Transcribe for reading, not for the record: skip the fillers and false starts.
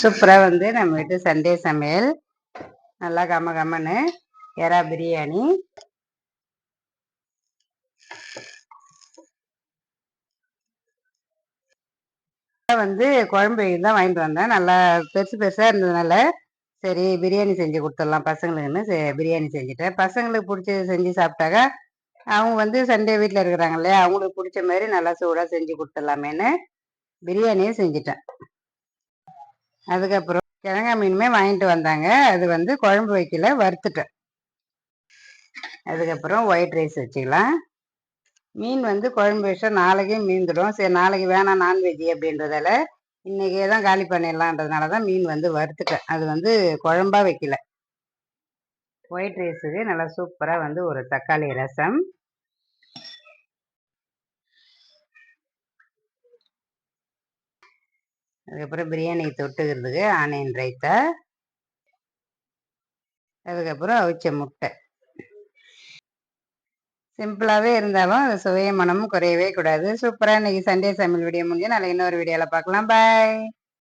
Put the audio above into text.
சூப்பரா வந்து நம்ம வீட்டு சண்டே சமையல் நல்லா கம கமன்னு எறா பிரியாணி வந்து குழம்பு தான் வாங்கிட்டு வந்தேன். நல்லா பெருசு பெருசா இருந்ததுனால சரி பிரியாணி செஞ்சு கொடுத்துடலாம் பசங்களுக்குன்னு பிரியாணி செஞ்சுட்டேன். பசங்களுக்கு பிடிச்சது செஞ்சு சாப்பிட்டாக்கா அவங்க வந்து சண்டே வீட்டில் இருக்கிறாங்க இல்லையா, அவங்களுக்கு பிடிச்ச மாதிரி நல்லா சூடாக செஞ்சு கொடுத்துடலாமேன்னு பிரியாணியே செஞ்சுட்டேன். அதுக்கப்புறம் கிழங்கா மீனுமே வாங்கிட்டு வந்தாங்க. அது வந்து குழம்பு வைக்கல, வறுத்துட்டேன். அதுக்கப்புறம் ஒயிட் ரைஸ் வச்சுக்கலாம். மீன் வந்து குழம்பு வச்சா நாளைக்கே மீந்துடும். சரி நாளைக்கு வேணாம் நான்வெஜ் அப்படின்றதால இன்னைக்கே தான் காலி பண்ணிடலான்றதுனால தான் மீன் வந்து வறுத்துட்டேன். அது வந்து குழம்பா வைக்கல. ஒயிட் ரைஸுக்கு நல்லா சூப்பராக வந்து ஒரு தக்காளி ரசம், அதுக்கப்புறம் பிரியாணிக்கு தொட்டுக்கிறதுக்கு ஆனியன் ரைத்தா, அதுக்கப்புறம் அவிச்ச முட்டை. சிம்பிளாகவே இருந்தாலும் அது சுவைய மனமும் குறையவே கூடாது. சூப்பராக இன்னைக்கு சண்டே சமையல் வீடியோ முடிஞ்சு நாளைக்கு இன்னொரு வீடியோவில் பார்க்கலாம். பாய்.